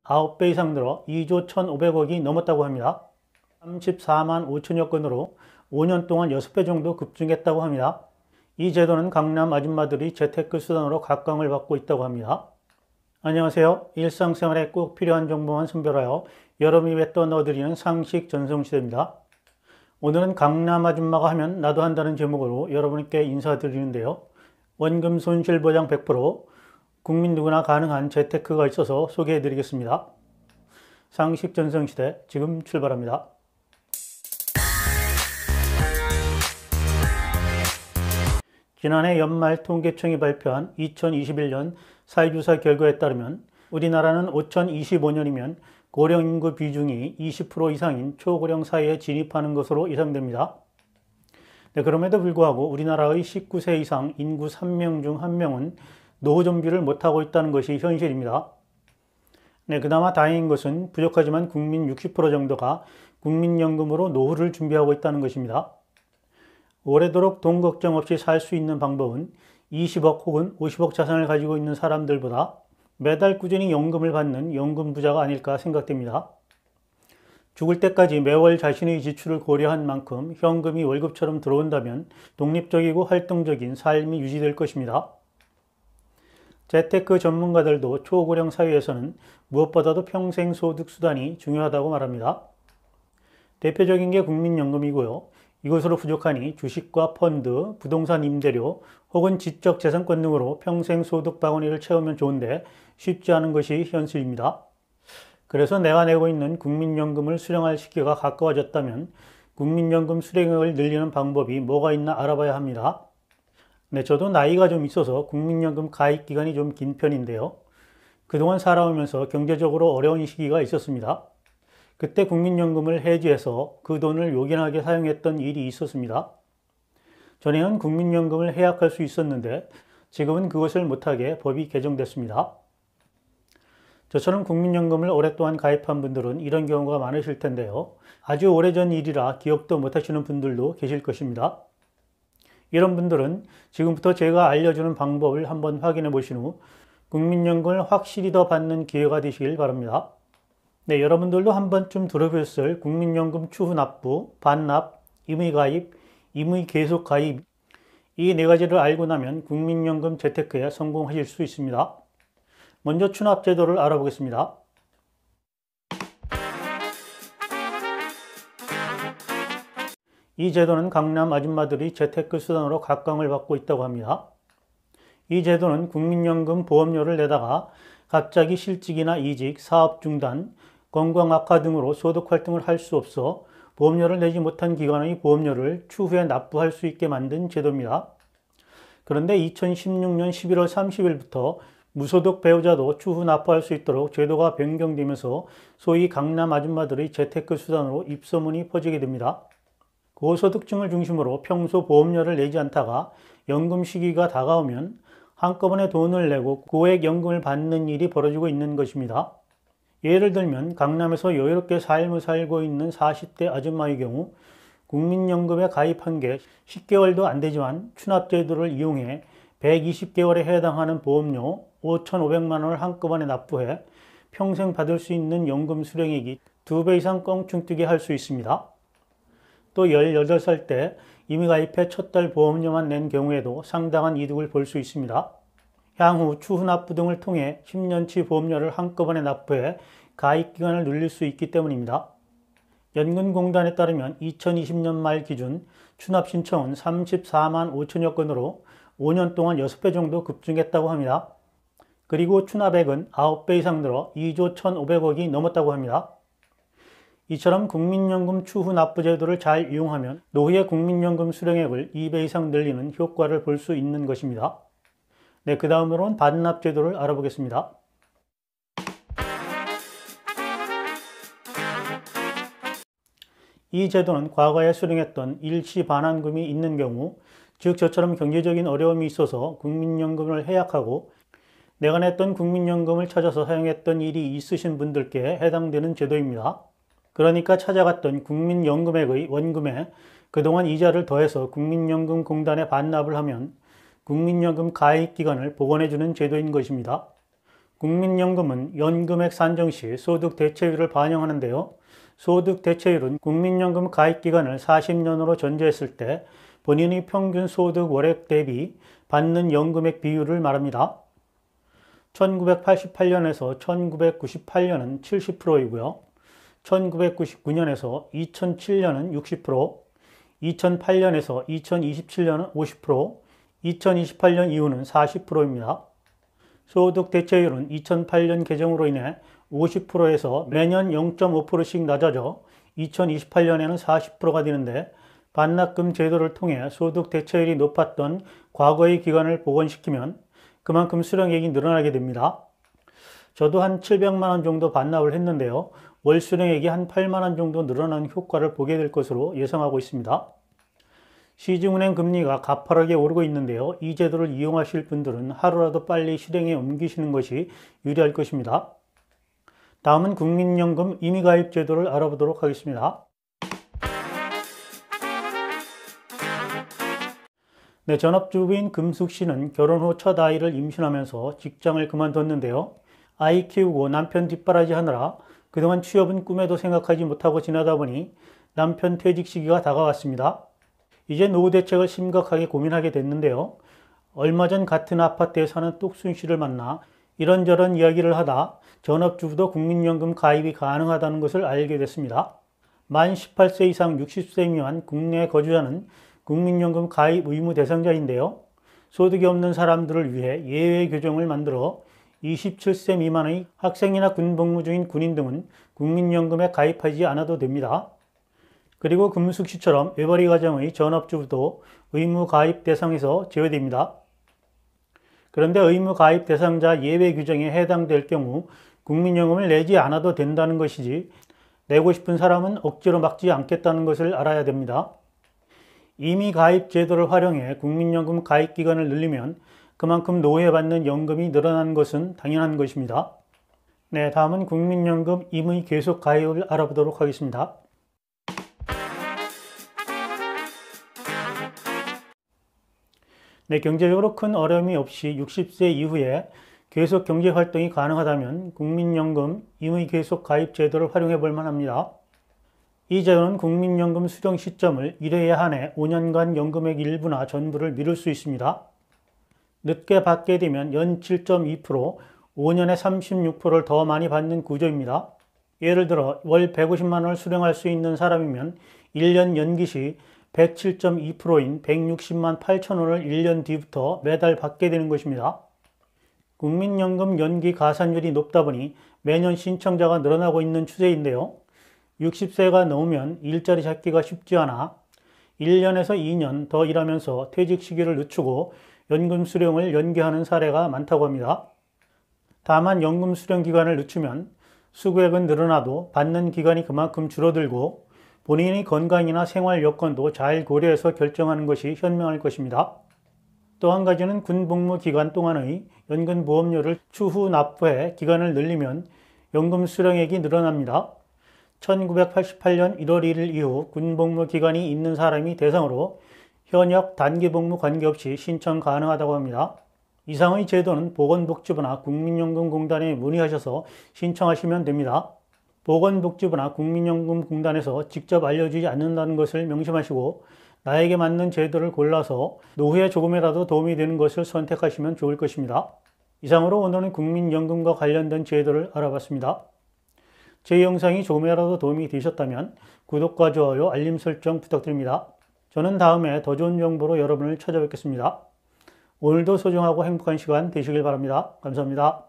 9배 이상 늘어 2조 1,500억이 넘었다고 합니다. 34만 5천여 건으로 5년 동안 6배 정도 급증했다고 합니다. 이 제도는 강남 아줌마들이 재테크 수단으로 각광을 받고 있다고 합니다. 안녕하세요. 일상생활에 꼭 필요한 정보만 선별하여 여러분 입에 떠넣어드리는 상식 전송시대입니다. 오늘은 강남 아줌마가 하면 나도 한다는 제목으로 여러분께 인사드리는데요. 원금 손실 보장 100%, 국민 누구나 가능한 재테크가 있어서 소개해드리겠습니다. 상식 전송시대 지금 출발합니다. 지난해 연말 통계청이 발표한 2021년 사회조사 결과에 따르면 우리나라는 2025년이면 고령 인구 비중이 20% 이상인 초고령 사회에 진입하는 것으로 예상됩니다. 그럼에도 불구하고 우리나라의 19세 이상 인구 3명 중 1명은 노후 준비를 못하고 있다는 것이 현실입니다. 그나마 다행인 것은 부족하지만 국민 60% 정도가 국민연금으로 노후를 준비하고 있다는 것입니다. 오래도록 돈 걱정 없이 살 수 있는 방법은 20억 혹은 50억 자산을 가지고 있는 사람들보다 매달 꾸준히 연금을 받는 연금 부자가 아닐까 생각됩니다. 죽을 때까지 매월 자신의 지출을 고려한 만큼 현금이 월급처럼 들어온다면 독립적이고 활동적인 삶이 유지될 것입니다. 재테크 전문가들도 초고령 사회에서는 무엇보다도 평생 소득 수단이 중요하다고 말합니다. 대표적인 게 국민연금이고요. 이것으로 부족하니 주식과 펀드, 부동산 임대료 혹은 지적재산권 등으로 평생 소득 바구니를 채우면 좋은데 쉽지 않은 것이 현실입니다. 그래서 내가 내고 있는 국민연금을 수령할 시기가 가까워졌다면 국민연금 수령액을 늘리는 방법이 뭐가 있나 알아봐야 합니다. 저도 나이가 좀 있어서 국민연금 가입 기간이 좀 긴 편인데요. 그동안 살아오면서 경제적으로 어려운 시기가 있었습니다. 그때 국민연금을 해지해서 그 돈을 요긴하게 사용했던 일이 있었습니다. 전에는 국민연금을 해약할 수 있었는데 지금은 그것을 못하게 법이 개정됐습니다. 저처럼 국민연금을 오랫동안 가입한 분들은 이런 경우가 많으실 텐데요. 아주 오래전 일이라 기억도 못하시는 분들도 계실 것입니다. 이런 분들은 지금부터 제가 알려주는 방법을 한번 확인해 보신 후 국민연금을 확실히 더 받는 기회가 되시길 바랍니다. 여러분들도 한 번쯤 들어보셨을 국민연금 추후 납부, 반납, 임의가입, 임의 계속 가입 이 네 가지를 알고 나면 국민연금 재테크에 성공하실 수 있습니다. 먼저 추납 제도를 알아보겠습니다. 이 제도는 강남 아줌마들이 재테크 수단으로 각광을 받고 있다고 합니다. 이 제도는 국민연금 보험료를 내다가 갑자기 실직이나 이직, 사업 중단, 건강 악화 등으로 소득 활동을 할 수 없어 보험료를 내지 못한 기간의 보험료를 추후에 납부할 수 있게 만든 제도입니다. 그런데 2016년 11월 30일부터 무소득 배우자도 추후 납부할 수 있도록 제도가 변경되면서 소위 강남 아줌마들의 재테크 수단으로 입소문이 퍼지게 됩니다. 고소득층을 중심으로 평소 보험료를 내지 않다가 연금 시기가 다가오면 한꺼번에 돈을 내고 고액 연금을 받는 일이 벌어지고 있는 것입니다. 예를 들면 강남에서 여유롭게 삶을 살고 있는 40대 아줌마의 경우 국민연금에 가입한 게 10개월도 안 되지만 추납제도를 이용해 120개월에 해당하는 보험료 5,500만 원을 한꺼번에 납부해 평생 받을 수 있는 연금 수령액이 2배 이상 껑충 뛰게 할 수 있습니다. 또 18살 때 이미 가입해 첫 달 보험료만 낸 경우에도 상당한 이득을 볼 수 있습니다. 향후 추후 납부 등을 통해 10년치 보험료를 한꺼번에 납부해 가입기간을 늘릴 수 있기 때문입니다. 연금공단에 따르면 2020년 말 기준 추납 신청은 34만 5천여 건으로 5년 동안 6배 정도 급증했다고 합니다. 그리고 추납액은 9배 이상 늘어 2조 1,500억이 넘었다고 합니다. 이처럼 국민연금 추후 납부 제도를 잘 이용하면 노후의 국민연금 수령액을 2배 이상 늘리는 효과를 볼 수 있는 것입니다. 그 다음으로는 반납 제도를 알아보겠습니다. 이 제도는 과거에 수령했던 일시 반환금이 있는 경우, 즉 저처럼 경제적인 어려움이 있어서 국민연금을 해약하고 내가 냈던 국민연금을 찾아서 사용했던 일이 있으신 분들께 해당되는 제도입니다. 그러니까 찾아갔던 국민연금액의 원금에 그동안 이자를 더해서 국민연금공단에 반납을 하면 국민연금 가입기간을 복원해주는 제도인 것입니다. 국민연금은 연금액 산정 시 소득 대체율을 반영하는데요. 소득 대체율은 국민연금 가입 기간을 40년으로 전제했을 때 본인의 평균 소득 월액 대비 받는 연금액 비율을 말합니다. 1988년에서 1998년은 70%이고요. 1999년에서 2007년은 60%, 2008년에서 2027년은 50%, 2028년 이후는 40%입니다. 소득 대체율은 2008년 개정으로 인해 50%에서 매년 0.5%씩 낮아져 2028년에는 40%가 되는데, 반납금 제도를 통해 소득 대체율이 높았던 과거의 기간을 복원시키면 그만큼 수령액이 늘어나게 됩니다. 저도 한 700만 원 정도 반납을 했는데요. 월 수령액이 한 8만 원 정도 늘어나는 효과를 보게 될 것으로 예상하고 있습니다. 시중은행 금리가 가파르게 오르고 있는데요. 이 제도를 이용하실 분들은 하루라도 빨리 실행에 옮기시는 것이 유리할 것입니다. 다음은 국민연금 임의가입 제도를 알아보도록 하겠습니다. 네, 전업주부인 금숙 씨는 결혼 후 첫 아이를 임신하면서 직장을 그만뒀는데요. 아이 키우고 남편 뒷바라지 하느라 그동안 취업은 꿈에도 생각하지 못하고 지내다 보니 남편 퇴직 시기가 다가왔습니다. 이제 노후 대책을 심각하게 고민하게 됐는데요. 얼마 전 같은 아파트에 사는 똑순 씨를 만나 이런저런 이야기를 하다 전업주부도 국민연금 가입이 가능하다는 것을 알게 됐습니다. 만 18세 이상 60세 미만 국내 거주자는 국민연금 가입 의무 대상자인데요. 소득이 없는 사람들을 위해 예외 규정을 만들어 27세 미만의 학생이나 군복무 중인 군인 등은 국민연금에 가입하지 않아도 됩니다. 그리고 금숙 씨처럼 외벌이 가정의 전업주부도 의무 가입 대상에서 제외됩니다. 그런데 의무 가입 대상자 예외 규정에 해당될 경우 국민연금을 내지 않아도 된다는 것이지, 내고 싶은 사람은 억지로 막지 않겠다는 것을 알아야 됩니다. 이미 가입 제도를 활용해 국민연금 가입 기간을 늘리면 그만큼 노후에 받는 연금이 늘어나는 것은 당연한 것입니다. 네, 다음은 국민연금 임의 계속 가입을 알아보도록 하겠습니다. 네, 경제적으로 큰 어려움이 없이 60세 이후에 계속 경제활동이 가능하다면 국민연금 임의 계속 가입 제도를 활용해 볼 만합니다. 이 제도는 국민연금 수령 시점을 1회에 한해 5년간 연금액 일부나 전부를 미룰 수 있습니다. 늦게 받게 되면 연 7.2%, 5년에 36%를 더 많이 받는 구조입니다. 예를 들어 월 150만 원을 수령할 수 있는 사람이면 1년 연기 시 107.2%인 160만 8천 원을 1년 뒤부터 매달 받게 되는 것입니다. 국민연금 연기 가산율이 높다 보니 매년 신청자가 늘어나고 있는 추세인데요. 60세가 넘으면 일자리 찾기가 쉽지 않아 1년에서 2년 더 일하면서 퇴직 시기를 늦추고 연금 수령을 연기하는 사례가 많다고 합니다. 다만 연금 수령 기간을 늦추면 수급액은 늘어나도 받는 기간이 그만큼 줄어들고 본인의 건강이나 생활 여건도 잘 고려해서 결정하는 것이 현명할 것입니다. 또 한 가지는 군복무 기간 동안의 연금보험료를 추후 납부해 기간을 늘리면 연금 수령액이 늘어납니다. 1988년 1월 1일 이후 군복무 기간이 있는 사람이 대상으로 현역 단기복무 관계없이 신청 가능하다고 합니다. 이상의 제도는 보건복지부나 국민연금공단에 문의하셔서 신청하시면 됩니다. 보건복지부나 국민연금공단에서 직접 알려주지 않는다는 것을 명심하시고 나에게 맞는 제도를 골라서 노후에 조금이라도 도움이 되는 것을 선택하시면 좋을 것입니다. 이상으로 오늘은 국민연금과 관련된 제도를 알아봤습니다. 제 영상이 조금이라도 도움이 되셨다면 구독과 좋아요, 알림 설정 부탁드립니다. 저는 다음에 더 좋은 정보로 여러분을 찾아뵙겠습니다. 오늘도 소중하고 행복한 시간 되시길 바랍니다. 감사합니다.